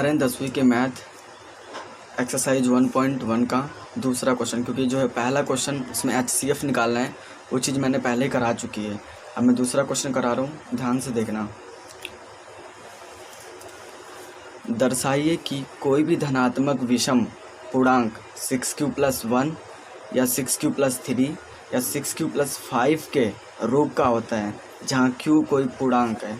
रहे हैं 10वीं के मैथ एक्सरसाइज 1.1 का दूसरा क्वेश्चन, क्योंकि जो है पहला क्वेश्चन इसमें HCF निकालना है, वो चीज़ मैंने पहले ही करा चुकी है। अब मैं दूसरा क्वेश्चन करा रहा हूँ, ध्यान से देखना। दर्शाइए कि कोई भी धनात्मक विषम पूर्णांक 6q+1 या 6q+3 या 6q+5 के रूप का होता है जहाँ q कोई पूर्णांक है।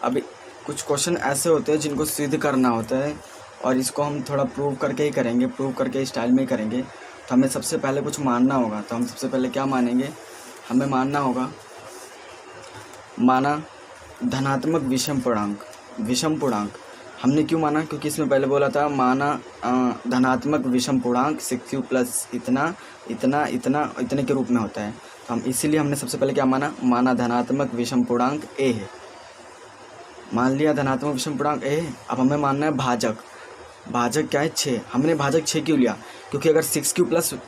अभी कुछ क्वेश्चन ऐसे होते हैं जिनको सिद्ध करना होता है और इसको हम थोड़ा प्रूव करके ही करेंगे, प्रूव करके स्टाइल में ही करेंगे। तो हमें सबसे पहले कुछ मानना होगा। तो हम सबसे पहले क्या मानेंगे, हमें मानना होगा, माना धनात्मक विषम पूर्णांक। हमने क्यों माना, क्योंकि इसमें पहले बोला था माना धनात्मक विषम पूर्णांक 6q+ इतने के रूप में होता है। तो हम इसीलिए हमने सबसे पहले क्या माना धनात्मक विषम पूर्णांक a है। मान लिया धनात्मक विषम पूर्णांक a है। अब हमें मानना है भाजक क्या है 6। हमने भाजक 6 क्यों लिया, क्योंकि अगर 6q+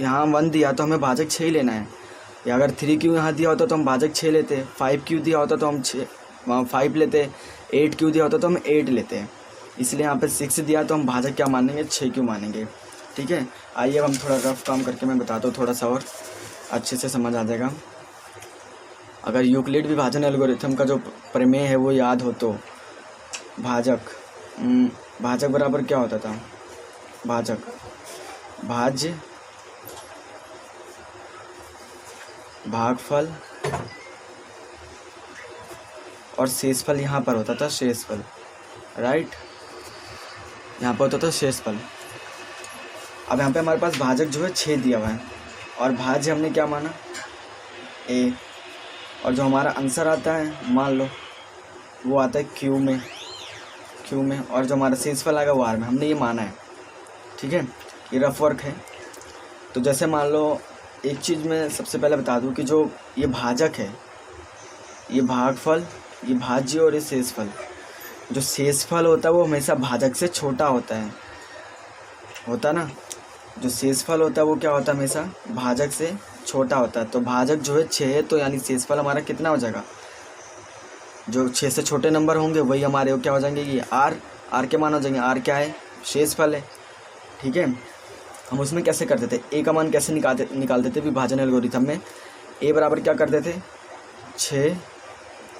यहाँ 1 दिया तो हमें भाजक 6 ही लेना है, या अगर 3q यहाँ दिया होता तो हम भाजक 6 लेते, 5q दिया होता तो हम 5 लेते, 8q दिया होता तो हम 8 लेते हैं। इसलिए यहाँ पे 6 दिया तो हम भाजक क्या मानेंगे 6q मानेंगे। ठीक है, आइए हम थोड़ा रफ काम करके मैं बताता हूँ, थोड़ा सा और अच्छे से समझ आ जाएगा। अगर यूक्लिड विभाजन एल्गोरिथम का जो प्रमेय है वो याद हो तो भाजक बराबर क्या होता था, भाज्य भागफल और शेषफल यहाँ पर होता था शेषफल, राइट, यहाँ पर होता था शेषफल। अब यहाँ पे हमारे पास भाजक जो है 6 दिया हुआ है और भाज्य हमने क्या माना a, और जो हमारा आंसर आता है मान लो वो आता है क्यू में, और जो हमारा शेषफल आएगा वो r में। हमने ये माना है, ठीक है, ये रफ वर्क है। तो जैसे मान लो एक चीज़ मैं सबसे पहले बता दूं कि जो ये भाजक है, ये भागफल, ये भाज्य और ये शेषफल, जो शेषफल होता है वो हमेशा भाजक से छोटा होता ना। जो शेषफल होता है वो क्या होता है, हमेशा भाजक से छोटा होता है। तो भाजक जो है 6 है, तो यानी शेषफल हमारा कितना हो जाएगा, जो 6 से छोटे नंबर होंगे वही हमारे वो क्या हो जाएंगे, ये आर के मान हो जाएंगे। आर क्या है, शेषफल है, ठीक है। हम उसमें कैसे करते थे, ए का मान कैसे निकालते थे विभाजन एल्गोरिथम में, ए बराबर क्या करते थे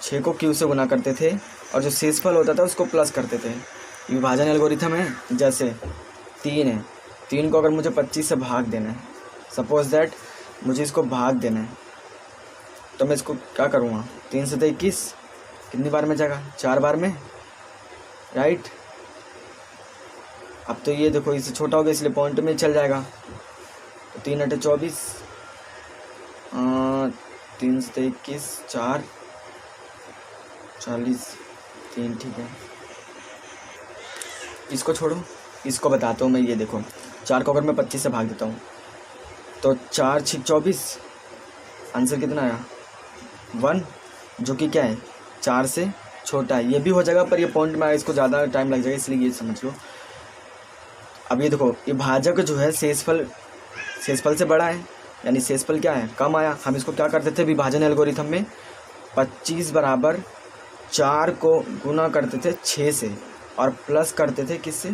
6 को क्यू से गुना करते थे और जो शेषफल होता था उसको प्लस करते थे। विभाजन एल्गोरिथम है, जैसे 3 है, 3 को अगर मुझे 25 से भाग देना है, सपोज दैट मुझे इसको भाग देना है, तो मैं इसको क्या करूँगा, 3 से 21 कितनी बार में जाएगा, 4 बार में, राइट। अब तो ये देखो इससे छोटा हो गया इसलिए पॉइंट में चल जाएगा। तो 3 × 24, 3 से 21, 4 40, 3, ठीक है। इसको छोड़ो, इसको बताता हूँ मैं। ये देखो 4 को अगर मैं 25 से भाग देता हूँ तो 4 × 6 = 24, आंसर कितना आया 1, जो कि क्या है 4 से छोटा है। ये भी हो जाएगा पर ये पॉइंट में इसको ज़्यादा टाइम लग जाएगा, इसलिए ये समझ लो। अब ये देखो ये भाजक जो है शेषफल से बड़ा है, यानी शेषफल क्या है कम आया। हम इसको क्या करते थे विभाजन एल्गोरिथम में, 25 बराबर 4 को गुना करते थे 6 से और प्लस करते थे किससे,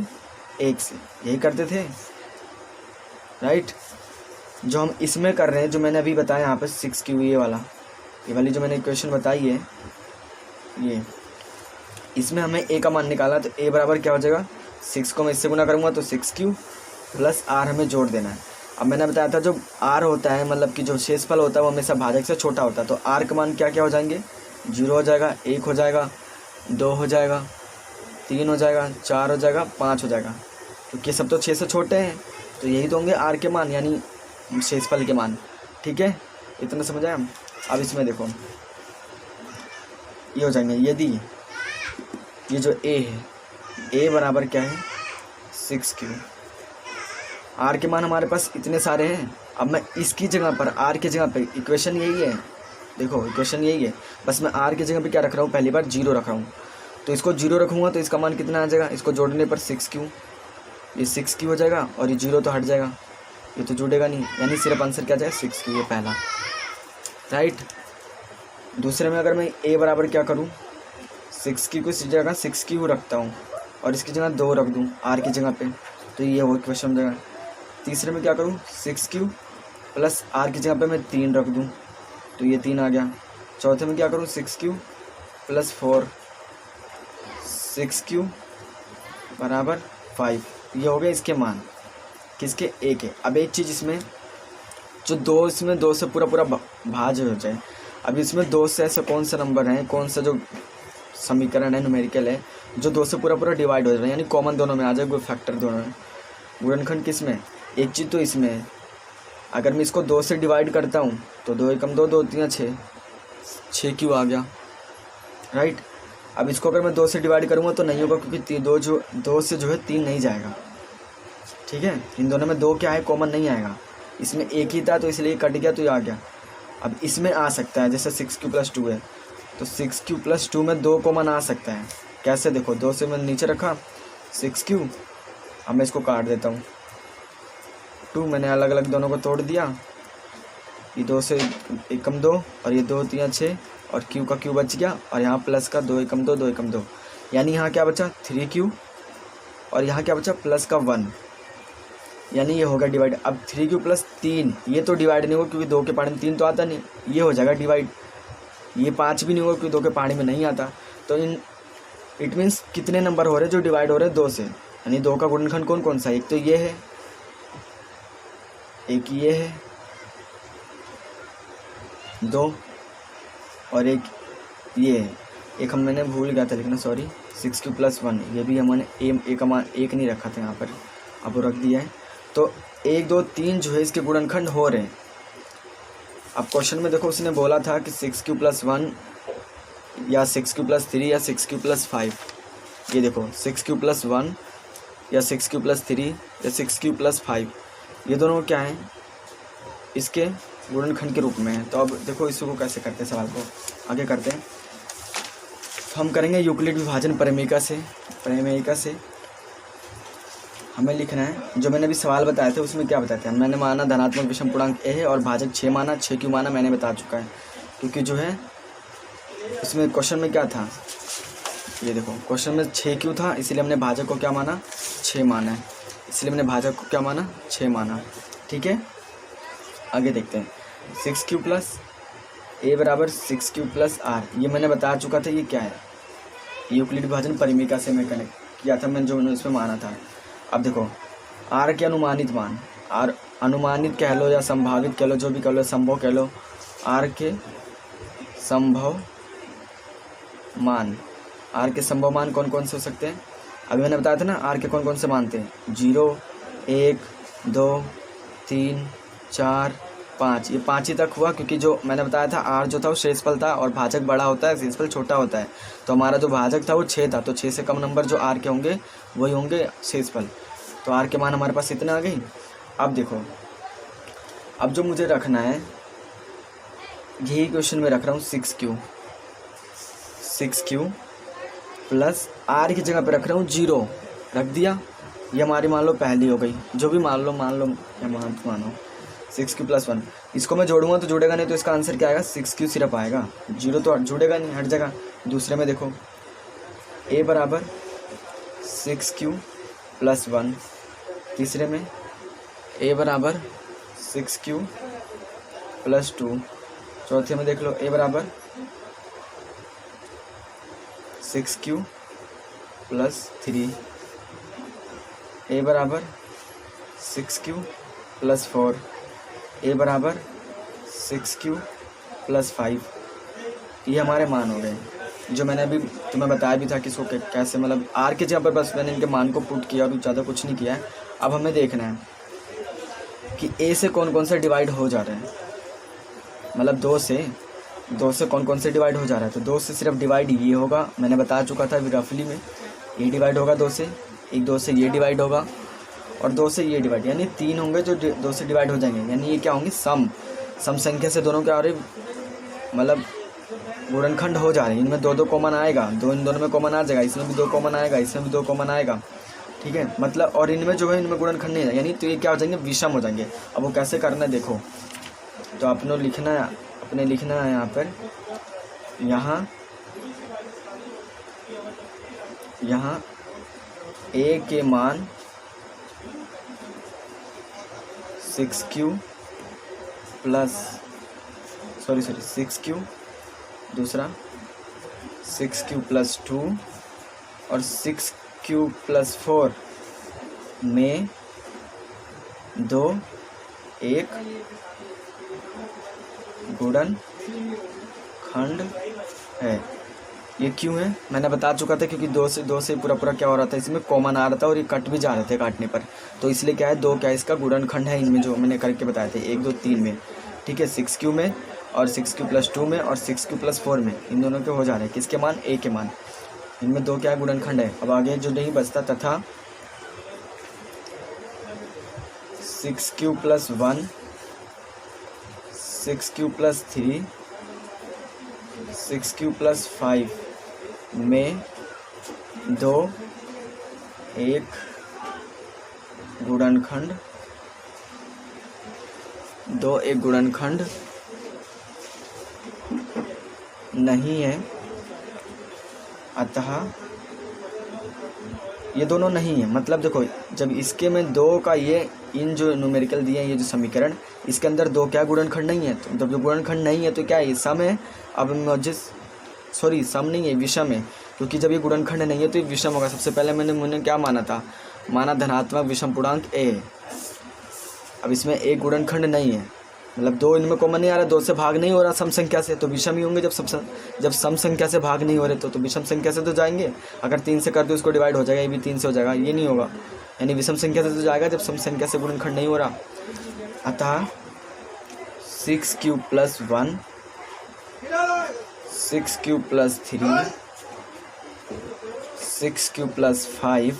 1 से, यही करते थे, राइट। जो हम इसमें कर रहे हैं, जो मैंने अभी बताया यहाँ पे 6q, ये वाली जो मैंने इक्वेशन बताई है, ये इसमें हमें a का मान निकाला। तो a बराबर क्या हो जाएगा, 6 को मैं इससे गुना करूँगा तो 6q + r हमें जोड़ देना है। अब मैंने बताया था जो r होता है, मतलब कि जो शेषफल होता है वो हमेशा भाजक से छोटा होता है। तो r का मान क्या क्या हो जाएंगे, 0 हो जाएगा, 1 हो जाएगा, 2 हो जाएगा, 3 हो जाएगा, 4 हो जाएगा, 5 हो जाएगा, क्योंकि ये सब तो 6 से छोटे हैं। तो यही तो होंगे r के मान, यानी शेषफल के मान, ठीक है। इतना समझ आया। अब इसमें देखो ये हो जाएंगे, यदि ये जो a है, a बराबर क्या है 6q, r के मान हमारे पास इतने सारे हैं। अब मैं इसकी जगह पर, r की जगह पे, इक्वेशन यही है, देखो इक्वेशन यही है, बस मैं r की जगह पे क्या रख रहा हूँ, पहली बार 0 रख रहा हूँ। तो इसको 0 रखूँगा तो इसका मान कितना आ जाएगा, इसको जोड़ने पर 6q, ये 6q हो जाएगा और ये 0 तो हट जाएगा, ये तो जुड़ेगा नहीं, यानी सिर्फ आंसर क्या जाएगा 6q, ये पहला, राइट। दूसरे में अगर मैं a बराबर क्या करूँ, 6q को इस जगह 6q रखता हूँ, और इसकी जगह 2 रख दूँ आर की जगह पे, तो ये वो क्वेश्चन हो जाएगा। तीसरे में क्या करूँ, 6q प्लस आर की जगह पे मैं 3 रख दूँ, तो ये 3 आ गया। चौथे में क्या करूँ, 6q प्लस 4, 6q बराबर 5, ये हो गया इसके मान, किसके, ए के। अब एक चीज़ इसमें जो 2, इसमें 2 से पूरा पूरा भाज्य हो जाए। अब इसमें 2 से ऐसे कौन सा नंबर है, कौन सा जो समीकरण है न्यूमेरिकल है जो 2 से पूरा पूरा डिवाइड हो जाए, यानी कॉमन दोनों में आ जाए, कोई फैक्टर दोनों में। गुणनखंड किस में, एक चीज़ तो इसमें है, अगर मैं इसको 2 से डिवाइड करता हूँ तो 2 एकम 2, 2 3 6, 6q आ गया, राइट। अब इसको अगर मैं 2 से डिवाइड करूँगा तो नहीं होगा, क्योंकि 2 से जो है 3 नहीं जाएगा, ठीक है। इन दोनों में 2 क्या है, कॉमन नहीं आएगा। इसमें एक ही था तो इसलिए कट गया, तो ये आ गया। अब इसमें आ सकता है, जैसे 6q + 2 है, तो 6q + 2 में 2 कॉमन आ सकता है। कैसे, देखो 2 से मैंने नीचे रखा 6q, अब मैं इसको काट देता हूँ, 2 मैंने अलग अलग दोनों को तोड़ दिया, ये 2 से एकम 2 और ये 2 3 6 और q का q बच गया, और यहाँ प्लस का 2 एकम 2, 2 एकम 2, यानी यहाँ क्या बचा 3q, और यहाँ क्या बचा प्लस का 1, यानी ये होगा डिवाइड। अब 3q + 3 ये तो डिवाइड नहीं होगा, क्योंकि 2 के पानी में 3 तो आता नहीं, ये हो जाएगा डिवाइड। ये 5 भी नहीं होगा, क्योंकि 2 के पानी में नहीं आता। तो इट मीन्स कितने नंबर हो रहे हैं जो डिवाइड हो रहे हैं 2 से, यानी 2 का गुणनखंड कौन कौन सा है, एक तो ये है, एक ये है 2, और एक ये है, एक मैंने भूल गया था लिखना, सॉरी, 6q + 1, ये भी हमने एक नहीं रखा था यहाँ पर, अब वो रख दिया है। तो 1 2 3 जो है इसके गुणनखंड हो रहे हैं। अब क्वेश्चन में देखो उसने बोला था कि 6q + 1 या 6q + 3 या 6q + 5, ये देखो 6q + 1 या 6q + 3 या 6q + 5, ये दोनों क्या हैं, इसके गुणनखंड के रूप में है। तो अब देखो इसको कैसे करते हैं, सवाल को आगे करते हैं। तो हम करेंगे यूक्लिड विभाजन प्रमेयिका से हमें लिखना है, जो मैंने अभी सवाल बताए थे उसमें क्या बताते हैं, मैंने माना धनात्मक विषम पूर्णांक ए है और भाजक 6 माना, 6q माना, मैंने बता चुका है। क्योंकि जो है इसमें क्वेश्चन में क्या था, ये देखो क्वेश्चन में 6q था, इसीलिए हमने भाजक को क्या माना, 6 माना है, इसलिए मैंने भाजक को क्या माना, 6 माना, ठीक है। आगे देखते हैं, 6q + a बराबर 6q + r, ये मैंने बता चुका था, ये क्या है, यूक्लिड विभाजन परिमेयिका से मैं कनेक्ट किया था, मैंने जो इसमें माना था। अब देखो r के अनुमानित मान, r अनुमानित कह लो या संभावित कह लो, जो भी कह लो, संभव कह लो, r के संभव मान, r के संभव मान कौन कौन से हो सकते हैं, अभी मैंने बताया था ना r के कौन कौन से मान थे, 0 1 2 3 4 5, ये 5 ही तक हुआ, क्योंकि जो मैंने बताया था r जो था वो शेषफल था और भाजक बड़ा होता है, शेषफल छोटा होता है। तो हमारा जो भाजक था वो 6 था, तो 6 से कम नंबर जो r के होंगे वही होंगे शेषफल। तो r के मान हमारे पास इतना आ गई। अब देखो, अब जो मुझे रखना है, यही क्वेश्चन में रख रहा हूँ, 6q प्लस r की जगह पे रख रहा हूँ 0, रख दिया, ये हमारी मान लो पहली हो गई, जो भी मान लो या मानो 6q + 1, इसको मैं जोड़ूंगा तो जुड़ेगा नहीं, तो इसका आंसर क्या आएगा, 6q सिर्फ आएगा, 0 तो जुड़ेगा नहीं, हट जाएगा। दूसरे में देखो a बराबर 6q + 1, तीसरे में a बराबर 6q + 2, चौथे में देख लो a बराबर 6q + 3, a बराबर 6q + 4, a बराबर 6q + 5, ये हमारे मान हो गए, जो मैंने अभी तुम्हें बताया भी था कि इसको कैसे, मतलब r के जगह पर बस मैंने इनके मान को पुट किया और ज़्यादा कुछ नहीं किया है। अब हमें देखना है कि a से कौन कौन से डिवाइड हो जा रहे हैं, मतलब 2 से कौन कौन से डिवाइड हो जा रहा है। तो 2 से सिर्फ डिवाइड ये होगा, मैंने बता चुका था रफली में, ये डिवाइड होगा 2 से, एक 2 से ये डिवाइड होगा और 2 से ये डिवाइड, यानी 3 होंगे जो 2 से डिवाइड हो जाएंगे, यानी ये क्या होंगे, सम संख्या से दोनों क्या हो रहे, मतलब गुणनखंड हो जा रहे हैं। इनमें 2 2 कॉमन आएगा, इन दोनों में कॉमन आ जाएगा, इसमें भी 2 कॉमन आएगा, इसमें भी 2 कॉमन आएगा, ठीक है, मतलब, और इनमें जो है इनमें गुणनखंड नहीं है, यानी तो ये क्या हो जाएंगे, विषम हो जाएंगे। अब वो कैसे करना है देखो, तो अपने लिखना है यहाँ पर, यहाँ ए के मान 6q प्लस 6q, दूसरा 6q प्लस 2 और 6q प्लस 4 में 2 एक गुणनखंड है। ये क्यों है मैंने बता चुका था, क्योंकि दो से पूरा क्या हो रहा था, इसमें कॉमन आ रहा था और ये कट भी जा रहे थे काटने पर, तो इसलिए क्या है, दो क्या इसका गुणनखंड है इनमें, जो मैंने करके बताए थे 1 2 3 में, ठीक है, 6q में और 6q प्लस 2 में और 6q प्लस 4 में, इन दोनों के हो जा रहे हैं किसके मान, a के मान, इनमें दो क्या गुणनखंड है। अब आगे जो नहीं बचता, तथा 6q plus 1, 6q plus 3, 6q plus 5 में 2 एक गुणनखंड नहीं है, अतः ये दोनों नहीं है। मतलब देखो, जब इसके में दो का ये इन जो न्यूमेरिकल दिए हैं, ये जो समीकरण, इसके अंदर दो क्या गुणनखंड नहीं है, तो जब जो गुणनखंड नहीं है तो क्या है, सम है। अब सम नहीं है, विषम है, क्योंकि जब ये गुणनखंड नहीं है तो ये विषम होगा। सबसे पहले मैंने क्या माना था, धनात्मक विषम पूर्णांक a है। अब इसमें एक गुणनखंड नहीं है, मतलब दो इनमें कॉमन नहीं आ रहा, दो से भाग नहीं हो रहा सम संख्या से, तो विषम ही होंगे। जब सम संख्या से भाग नहीं हो रहे तो विषम संख्या से तो जाएंगे। अगर 3 से कर दो उसको डिवाइड हो जाएगा, ये भी 3 से हो जाएगा, ये नहीं होगा, यानी विषम संख्या से तो जाएगा जब सम संख्या से गुणनखंड नहीं हो रहा। अतः 6q plus 1, 6q plus 3, 6q plus 5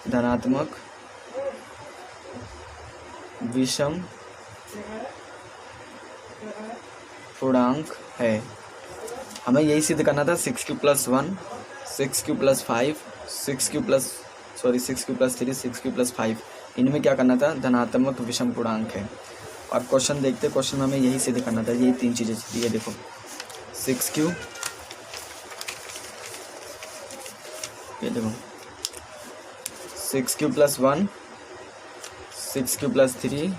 धनात्मक विषम पूर्णांक है। हमें यही सिद्ध करना था। 6q plus 1, 6q plus 5, 6q plus 3, 6q plus 5, इनमें क्या करना था, धनात्मक विषम पूर्णांक है। और क्वेश्चन देखते, क्वेश्चन में हमें यही सिद्ध करना था, यही 3 चीज़ें दी है। देखो 6q, ये देखो 6q plus 1, 6q plus 3,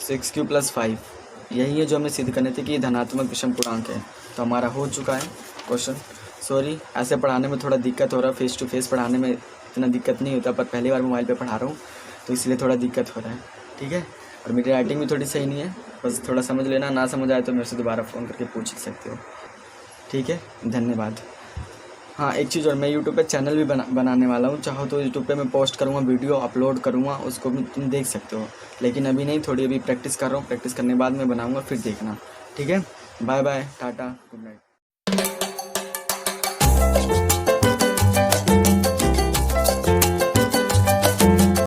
6q plus 5, यही है जो हमें सिद्ध करने थे कि ये धनात्मक विषम पूर्णांक है। तो हमारा हो चुका है क्वेश्चन। सॉरी, ऐसे पढ़ाने में थोड़ा दिक्कत हो रहा है, फेस टू फेस पढ़ाने में इतना दिक्कत नहीं होता, पर पहली बार मोबाइल पे पढ़ा रहा हूँ तो इसलिए थोड़ा दिक्कत हो रहा है, ठीक है। और मेरी राइटिंग भी थोड़ी सही नहीं है, बस थोड़ा समझ लेना, ना समझ आए तो मेरे से दोबारा फ़ोन करके पूछ सकते हो, ठीक है। धन्यवाद। हाँ, एक चीज़ और, मैं यूट्यूब पे चैनल भी बनाने वाला हूँ, चाहो तो यूट्यूब पे मैं पोस्ट करूँगा, वीडियो अपलोड करूँगा, उसको भी तुम देख सकते हो, लेकिन अभी नहीं, थोड़ी अभी प्रैक्टिस कर रहा हूँ, प्रैक्टिस करने के बाद मैं बनाऊँगा, फिर देखना, ठीक है। Bye bye, tata, good night.